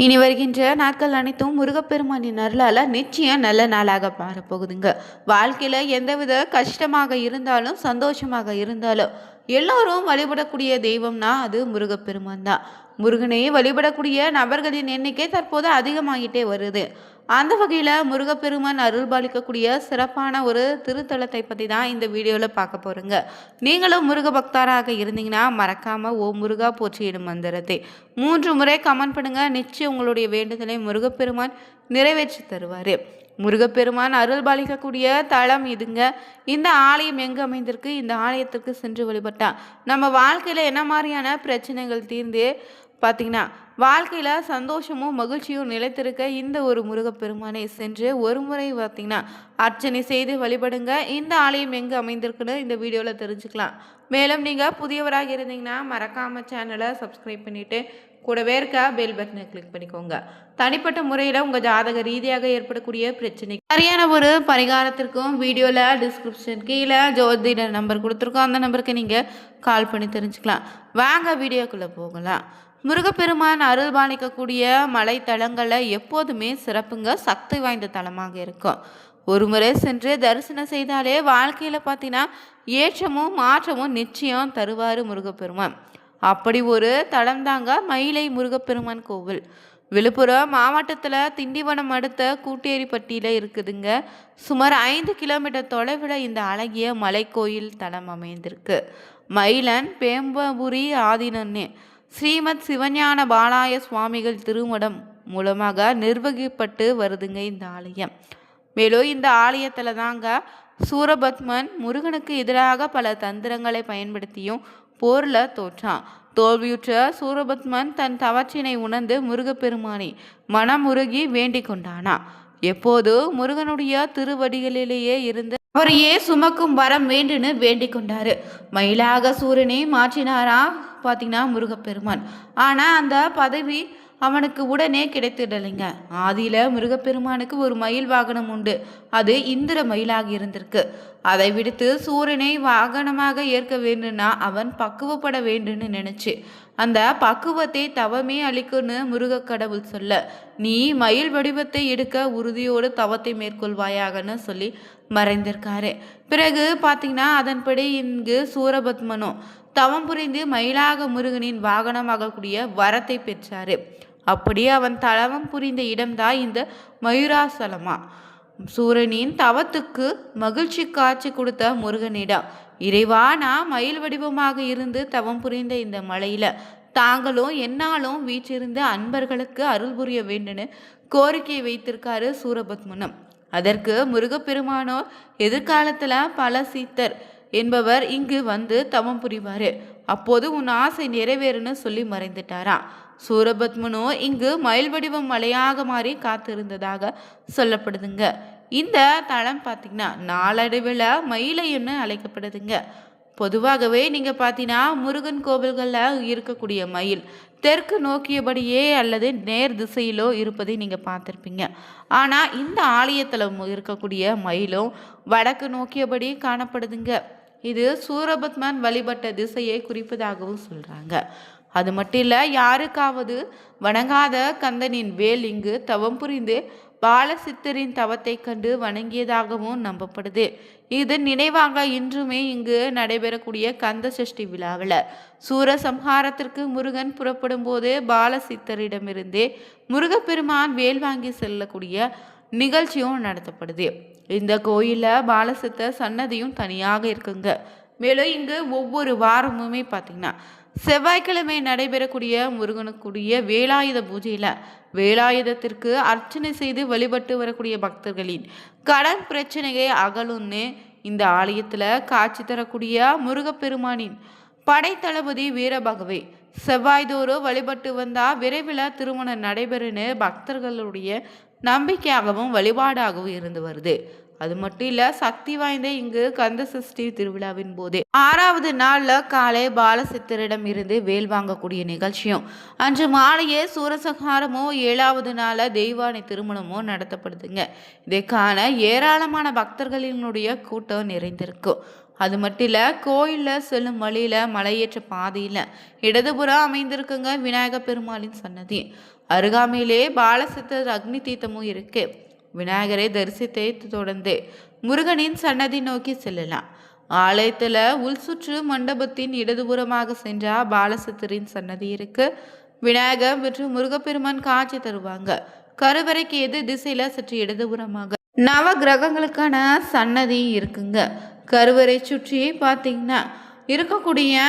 இனி வருகின்ற நாட்கள் அனைத்தும் முருகப்பெருமானின் அருளால் நிச்சயம் நல்ல நாளாக மாறப்போகுதுங்க. வாழ்க்கையில் எந்தவித கஷ்டமாக இருந்தாலும் சந்தோஷமாக இருந்தாலும் எல்லோரும் வழிபடக்கூடிய தெய்வம்னா அது முருகப்பெருமான் தான். முருகனை வழிபடக்கூடிய நபர்களின் எண்ணிக்கை தற்போது அதிகமாகிட்டே வருது. அந்த வகையில் முருகப்பெருமான் அருள் பாலிக்கக்கூடிய சிறப்பான ஒரு திருத்தலத்தை பற்றி தான் இந்த வீடியோவில் பார்க்க போகிறோங்க. நீங்களும் முருக பக்தராக இருந்தீங்கன்னா மறக்காமல் ஓ முருகா போற்றியிடும் மந்திரத்தை 3 முறை கமெண்ட் பண்ணுங்கள். நிச்சயம் உங்களுடைய வேண்டுதலை முருகப்பெருமான் நிறைவேற்றி தருவார். முருகப்பெருமான் அருள் பாலிக்கக்கூடிய தலம் இதுங்க. இந்த ஆலயம் எங்கே அமைந்திருக்கு? இந்த ஆலயத்திற்கு சென்று வழிபட்டா நம்ம வாழ்க்கையில் என்ன மாதிரியான பிரச்சனைகள் தீர்ந்து பார்த்தீங்கன்னா வாழ்க்கையில் சந்தோஷமும் மகிழ்ச்சியும் நிலைத்திருக்க இந்த ஒரு முருகப்பெருமானை சென்று ஒரு முறை பார்த்தீங்கன்னா அர்ச்சனை செய்து வழிபடுங்க. இந்த ஆலயம் எங்கே அமைந்திருக்குன்னு இந்த வீடியோவில் தெரிஞ்சுக்கலாம். மேலும் நீங்கள் புதியவராக இருந்தீங்கன்னா மறக்காமல் சேனலை சப்ஸ்கிரைப் பண்ணிவிட்டு கூடவே இருக்க பெல் பட்டனை கிளிக் பண்ணிக்கோங்க. தனிப்பட்ட முறையில் உங்கள் ஜாதக ரீதியாக ஏற்படக்கூடிய பிரச்சனை சரியான ஒரு பரிகாரத்திற்கும் வீடியோவில் டிஸ்கிரிப்ஷன் கீழே ஜோதிட நம்பர் கொடுத்துருக்கோம். அந்த நம்பருக்கு நீங்கள் கால் பண்ணி தெரிஞ்சுக்கலாம். வாங்க வீடியோக்குள்ளே போகலாம். முருகப்பெருமான் அருள் பாலிக்கக்கூடிய மலை தலங்களில் எப்போதுமே சிறப்புங்க, சக்தி வாய்ந்த தலமாக இருக்கும். ஒரு முறை சென்று தரிசனம் செய்தாலே வாழ்க்கையில் பார்த்தீங்கன்னா ஏற்றமும் மாற்றமும் நிச்சயம் தருவார் முருகப்பெருமான். அப்படி ஒரு தலம் தாங்க மயிலை முருகப்பெருமான் கோவில். விழுப்புரம் மாவட்டத்தில் திண்டிவனம் அடுத்த கூட்டேரிப்பட்டியில் இருக்குதுங்க. சுமார் 5 கிலோமீட்டர் தொலைவில் இந்த அழகிய மலைக்கோயில் தலம் அமைந்திருக்கு. மயிலன் பேம்பபுரி ஆதீனன்னு ஸ்ரீமத் சிவஞான பாலாய சுவாமிகள் திருமடம் மூலமாக நிர்வகிக்கப்பட்டு வருதுங்க இந்த ஆலயம். மேலும் இந்த ஆலயத்தில் தாங்க சூரபத்மன் முருகனுக்கு எதிராக பல தந்திரங்களை பயன்படுத்தியும் போரில் தோற்றான். தோல்வியுற்ற சூரபத்மன் தன் தவற்றினை உணர்ந்து முருகப்பெருமானை மனமுருகி வேண்டிக் கொண்டானா. எப்போது முருகனுடைய திருவடிகளிலேயே இருந்து அவரையே சுமக்கும் வரம் வேண்டுன்னு வேண்டிக் கொண்டாரு. மயிலாக சூரனை மாற்றினாரா பார்த்தீங்கன்னா முருகப்பெருமான். ஆனால் அந்த பதவி அவனுக்கு உடனே கிடைத்திடலைங்க. ஆதியில் முருகப்பெருமானுக்கு ஒரு மயில் வாகனம் உண்டு. அது இந்திர மயிலாக இருந்திருக்கு. அதை விடுத்து சூரனை வாகனமாக ஏற்க வேண்டும்னா அவன் பக்குவப்பட வேண்டும்னு நினைச்சு அந்த பக்குவத்தை தவமே அளிக்குன்னு முருக கடவுள் சொல்ல, நீ மயில் வடிவத்தை எடுக்க உறுதியோடு தவத்தை மேற்கொள்வாயாகன்னு சொல்லி மறைந்திருக்காரு. பிறகு பார்த்தீங்கன்னா அதன்படி இங்கு சூரபத்மனும் தவம் புரிந்து மயிலாக முருகனின் வாகனமாகக்கூடிய வரத்தை பெற்றாரு. அப்படியே அவன் தவம் புரிந்த இடம்தான் இந்த மயூராசலமா. சூரனின் தவத்துக்கு மகிழ்ச்சி காட்சி கொடுத்த முருகனிடம், இறைவா, நான் மயில் வடிவமாக இருந்து தவம் புரிந்த இந்த மலையில தாங்களும் என்னாலும் வீற்றிருந்த அன்பர்களுக்கு அருள் புரிய வேண்டுன்னு கோரிக்கை வைத்திருக்காரு சூரபத்மனும். அதற்கு முருகப்பெருமானோ எதிர்காலத்துல பல சீத்தர் என்பவர் இங்கு வந்து தவம் புரிவாரு. அப்போது உன் ஆசை நிறைவேறுன்னு சொல்லி மறைந்துட்டாராம். சூரபத்மனோ இங்கு மயில் வடிவம் மலையாக மாறி காத்திருந்ததாக சொல்லப்படுதுங்க. இந்த தளம் பார்த்தீங்கன்னா நாளடைவில் மயிலைன்னு அழைக்கப்படுதுங்க. பொதுவாகவே நீங்கள் பார்த்தீங்கன்னா முருகன் கோவில்களில் இருக்கக்கூடிய மயில் தெற்கு நோக்கியபடியே அல்லது நேர் திசையிலோ இருப்பதை நீங்கள் பார்த்துருப்பீங்க. ஆனால் இந்த ஆலயத்தில் இருக்கக்கூடிய மயிலும் வடக்கு நோக்கியபடி காணப்படுதுங்க. இது சூரபத்மன் வழிபட்ட திசையை குறிப்பதாகவும் சொல்கிறாங்க. அது மட்டும் இல்லை, யாருக்காவது வணங்காத கந்தனின் வேல் இங்கு தவம் புரிந்து பாலசித்தரின் தவத்தை கண்டு வணங்கியதாகவும் நம்பப்படுது. இதன் நினைவாக இன்றுமே இங்கு நடைபெறக்கூடிய கந்த சஷ்டி விழாவில் சூரசம்ஹாரத்திற்கு முருகன் புறப்படும் போது பாலசித்தரிடமிருந்தே முருகப்பெருமான் வேல் வாங்கி செல்லக்கூடிய நிகழ்ச்சியும் நடத்தப்படுது. இந்த கோயிலில் பாலசித்தர் சன்னதியும் தனியாக இருக்குங்க. மேலும் இங்கு ஒவ்வொரு வாரமுமே பார்த்தீங்கன்னா செவ்வாய்க்கிழமை நடைபெறக்கூடிய முருகனுக்குரிய வேலாயுத பூஜையில் வேலாயுதத்திற்கு அர்ச்சனை செய்து வழிபட்டு வரக்கூடிய பக்தர்களின் கடன் பிரச்சனையை அகலுன்னு இந்த ஆலயத்தில் காட்சி தரக்கூடிய முருகப்பெருமானின் படைத்தளபதி வீரபகவே செவ்வாய்தோறும் வழிபட்டு வந்தால் விரைவில் திருமணம் நடைபெறுன்னு பக்தர்களுடைய நம்பிக்கையாகவும் வழிபாடாகவும் இருந்து வருது. அது மட்டும் இல்லை, சக்தி வாய்ந்த இங்கு கந்த சஷ்டி திருவிழாவின் போதே 6வது நாளில் காலை பாலசித்தரிடம் இருந்து வேல் வாங்கக்கூடிய நிகழ்ச்சியும் அன்று மாலையே சூரசங்காரமோ 7வது நாளில் தெய்வானை திருமணமோ நடத்தப்படுதுங்க. இதை காண ஏராளமான பக்தர்களினுடைய கூட்டம் நிறைந்திருக்கும். அது மட்டும் இல்லை, கோயிலில் செல்லும் வழியில் மலையேற்ற பாதையில் இடதுபுறம் அமைந்திருக்குங்க விநாயகர் பெருமாளின் சன்னதி. அருகாமையிலே பாலசித்தர் அக்னி தீர்த்தமும் இருக்கு. விநாயகரை தரிசித்தை தொடர்ந்து முருகனின் சன்னதி நோக்கி செல்லலாம். ஆலயத்துல உள்சுற்று மண்டபத்தின் இடதுபுறமாக சென்றா பாலசித்தரின் சன்னதி இருக்கு. விநாயகர் மற்றும் முருகப்பெருமான் காட்சி தருவாங்க. கருவறைக்கு எதிர் திசையில சற்று இடதுபுறமாக நவ கிரகங்களுக்கான சன்னதி இருக்குங்க. கருவறை சுற்றி பார்த்தீங்கன்னா இருக்கக்கூடிய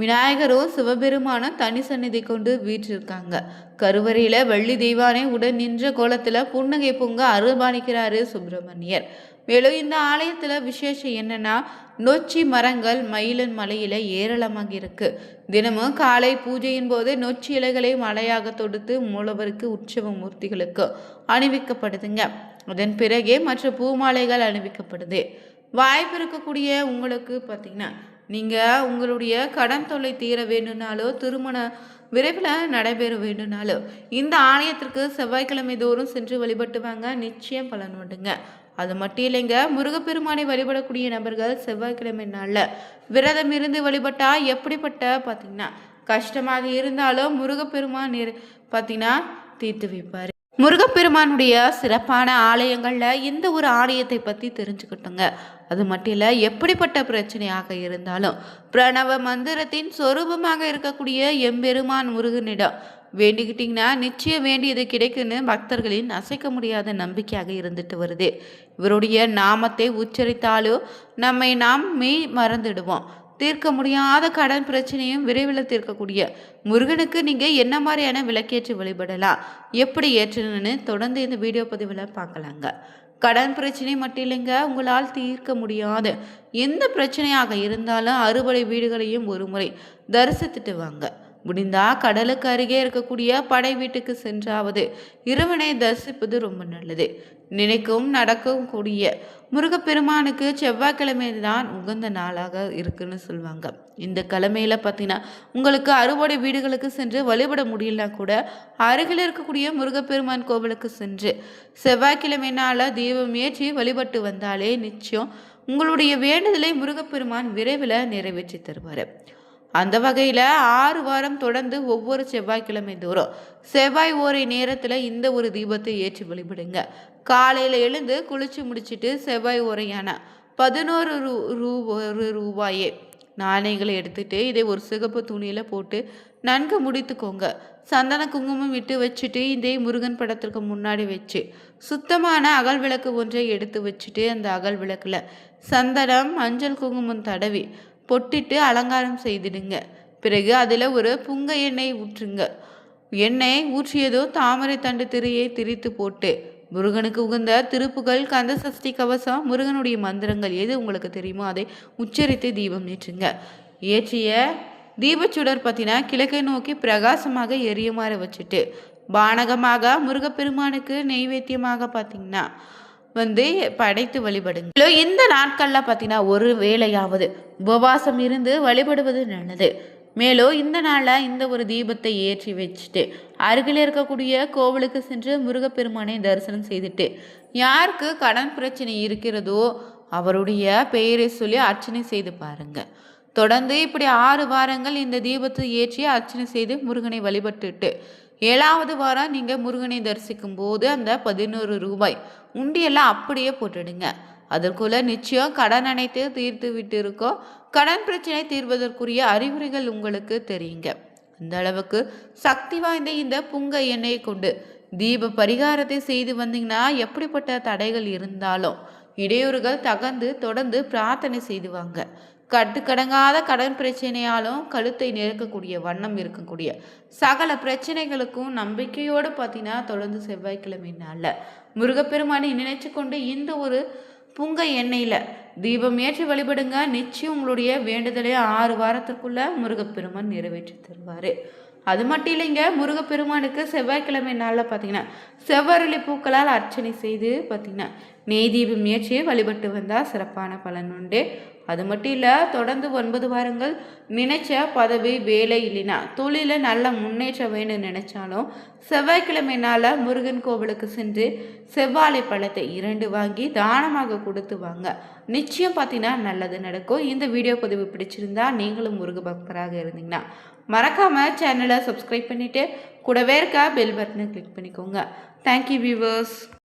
விநாயகரும் சிவபெருமானும் தனி சந்நிதி கொண்டு வீற்றிருக்காங்க. கருவறையில வெள்ளி தெய்வானை உடன் நின்ற கோலத்துல புன்னகை பொங்க அருள்பாலிக்கிறாரு சுப்பிரமணியர். மேலும் இந்த ஆலயத்துல விசேஷம் என்னன்னா, நொச்சி மரங்கள் மயிலன் மலையில ஏராளமாக இருக்கு. தினமும் காலை பூஜையின் போது நொச்சி இலைகளை மலையாக தொடுத்து மூலவருக்கு உற்சவ மூர்த்திகளுக்கு அணிவிக்கப்படுதுங்க. அதன் பிறகே மற்ற பூமாலைகள் அணிவிக்கப்படுது. வாய்ப்பு இருக்கக்கூடிய உங்களுக்கு பார்த்தீங்கன்னா, நீங்கள் உங்களுடைய கடன் தொல்லை தீர வேண்டும்னாலோ, திருமண விரைவில் நடைபெற வேண்டும்னாலோ இந்த ஆலயத்திற்கு செவ்வாய்க்கிழமை தோறும் சென்று வழிபட்டு வாங்க, நிச்சயம் பலன் உண்டுங்க. அது மட்டும் இல்லைங்க, முருகப்பெருமானை வழிபடக்கூடிய நபர்கள் செவ்வாய்க்கிழமை நாளில் விரதம் இருந்து வழிபட்டா எப்படிப்பட்ட பார்த்தீங்கன்னா கஷ்டமாக இருந்தாலும் முருகப்பெருமான் பார்த்தீங்கன்னா தீர்த்து வைப்பார். முருகப்பெருமானுடைய சிறப்பான ஆலயங்களில் இந்த ஒரு ஆலயத்தை பற்றி தெரிஞ்சுக்கிட்டோங்க. அது மட்டும் இல்லை, எப்படிப்பட்ட பிரச்சனையாக இருந்தாலும் பிரணவ மந்திரத்தின் சொரூபமாக இருக்கக்கூடிய எம்பெருமான் முருகனிடம் வேண்டிக்கிட்டிங்கன்னா நிச்சயம் வேண்டியது கிடைக்குன்னு பக்தர்களின் அசைக்க முடியாத நம்பிக்கையாக இருந்துட்டு வருது. இவருடைய நாமத்தை உச்சரித்தாலும் நம்மை நாம் மெய் மறந்துடுவோம். தீர்க்க முடியாத கடன் பிரச்சனையும் விரைவில் தீர்க்கக்கூடிய முருகனுக்கு நீங்கள் என்ன மாதிரியான விளக்கேற்றி வழிபடலாம், எப்படி ஏற்றணும்னு தொடர்ந்து இந்த வீடியோ பதிவில் பார்க்கலாங்க. கடன் பிரச்சனை மட்டும் இல்லைங்க, உங்களால் தீர்க்க முடியாத எந்த பிரச்சனையாக இருந்தாலும் அறுபடை வீடுகளையும் ஒரு முறை தரிசித்துட்டு வாங்க. முடிந்தா கடலுக்கு அருகே இருக்கக்கூடிய படை வீட்டுக்கு சென்றாவது இறைவனை தரிசிப்பது ரொம்ப நல்லது. நினைக்கும் நடக்கும் கூடிய முருகப்பெருமானுக்கு செவ்வாய்க்கிழமை தான் உகந்த நாளாக இருக்குன்னு சொல்லுவாங்க. இந்த கிழமையில பார்த்தீங்கன்னா உங்களுக்கு அறுபடை வீடுகளுக்கு சென்று வழிபட முடியலனா கூட அருகில் இருக்கக்கூடிய முருகப்பெருமான் கோவிலுக்கு சென்று செவ்வாய்க்கிழமை நாள தீபம் ஏற்றி வழிபட்டு வந்தாலே நிச்சயம் உங்களுடைய வேண்டுதலை முருகப்பெருமான் விரைவில் நிறைவேற்றி தருவார். அந்த வகையில் 6 வாரம் தொடர்ந்து ஒவ்வொரு செவ்வாய்க்கிழமை தோறும் செவ்வாய் ஓரை நேரத்தில் இந்த ஒரு தீபத்தை ஏற்றி வழிபடுங்க. காலையில் எழுந்து குளிச்சு முடிச்சுட்டு செவ்வாய் ஓரையான 11 ரூபாயே நாணயங்களை எடுத்துட்டு இதை ஒரு சிகப்பு துணியில் போட்டு நன்கு முடித்துக்கோங்க. சந்தன குங்குமம் விட்டு வச்சுட்டு இதை முருகன் படத்திற்கு முன்னாடி வச்சு சுத்தமான அகல் விளக்கு ஒன்றை எடுத்து வச்சுட்டு அந்த அகல் விளக்கில் சந்தனம் மஞ்சள் குங்குமம் தடவி பொட்டிட்டு அலங்காரம் செய்திடுங்க. பிறகு அதில் ஒரு புங்க எண்ணெய் ஊற்றுங்க. எண்ணெய் ஊற்றியதோ தாமரை தண்டு திரையை திரித்து போட்டு முருகனுக்கு உகந்த திருப்புகள், கந்த சஷ்டி கவசம், முருகனுடைய மந்திரங்கள் எது உங்களுக்கு தெரியுமோ அதை உச்சரித்து தீபம் ஏற்றுங்க. ஏற்றிய தீபச்சுடர் பார்த்தீங்கன்னா கிழக்கை நோக்கி பிரகாசமாக எரியுமாறு வச்சுட்டு பானகமாக முருகப்பெருமானுக்கு நெய்வேத்தியமாக பார்த்தீங்கன்னா படைத்து வழிபடுங்க. இந்த நாட்களில் பார்த்தீங்கன்னா ஒரு வேளையாவது உபவாசம் இருந்து வழிபடுவது நல்லது. மேலும் இந்த நாளில் இந்த ஒரு தீபத்தை ஏற்றி வச்சுட்டு அருகில் இருக்கக்கூடிய கோவிலுக்கு சென்று முருகப்பெருமானை தரிசனம் செய்துட்டு யாருக்கு கடன் பிரச்சனை இருக்கிறதோ அவருடைய பெயரை சொல்லி அர்ச்சனை செய்து பாருங்க. தொடர்ந்து இப்படி 6 வாரங்கள் இந்த தீபத்தை ஏற்றி அர்ச்சனை செய்து முருகனை வழிபட்டுட்டு 7வது வாரம் நீங்கள் முருகனை தரிசிக்கும் போது அந்த 11 ரூபாய் உண்டியெல்லாம் அப்படியே போட்டுடுங்க. அதற்குள்ள நிச்சயம் கடன் அனைத்து தீர்த்து விட்டு இருக்கோ, கடன் பிரச்சனை தீர்வதற்குரிய அறிகுறிகள் உங்களுக்கு தெரியுங்க. அந்த அளவுக்கு சக்தி வாய்ந்த இந்த புங்க எண்ணெயை கொண்டு தீப பரிகாரத்தை செய்து வந்தீங்கன்னா எப்படிப்பட்ட தடைகள் இருந்தாலும் இடையூறுகள் தகர்ந்து தொடர்ந்து பிரார்த்தனை செய்துவாங்க. கட்டுக்கடங்காத கடன் பிரச்சனையாலும் கழுத்தை நெருக்கக்கூடிய வண்ணம் இருக்கக்கூடிய சகல பிரச்சனைகளுக்கும் நம்பிக்கையோடு பார்த்தீங்கன்னா தொடர்ந்து செவ்வாய்க்கிழமை நாளில் முருகப்பெருமானை நினைச்சு கொண்டு இந்த ஒரு புங்க எண்ணெயில் தீபம் ஏற்றி வழிபடுங்க. நிச்சயம் உங்களுடைய வேண்டுதலை 6 வாரத்திற்குள்ள முருகப்பெருமான் நிறைவேற்றி தருவார். அது மட்டும் இல்லைங்க, முருகப்பெருமானுக்கு செவ்வாய்க்கிழமை நாளில் பார்த்தீங்கன்னா செவ்வரளி பூக்களால் அர்ச்சனை செய்து பார்த்தீங்கன்னா நெய் தீபம் ஏற்றி வழிபட்டு வந்தால் சிறப்பான பலன் உண்டு. அது மட்டும் இல்லை, தொடர்ந்து 9 வாரங்கள் நினைச்ச பதவி வேலை இல்லைன்னா தொழிலில் நல்ல முன்னேற்றம் வேணும்னு நினைச்சாலும் செவ்வாய்க்கிழமை நாளில் முருகன் கோவிலுக்கு சென்று செவ்வாழை பழத்தை 2 வாங்கி தானமாக கொடுத்து வாங்க. நிச்சயம் பார்த்தீங்கன்னா நல்லது நடக்கும். இந்த வீடியோ பதிவு பிடிச்சிருந்தா நீங்களும் முருக பக்தராக இருந்தீங்கன்னா மறக்காமல் சேனலை சப்ஸ்கிரைப் பண்ணிவிட்டு கூடவே இருக்க பெல் பட்டனை கிளிக் பண்ணிக்கோங்க. Thank you viewers.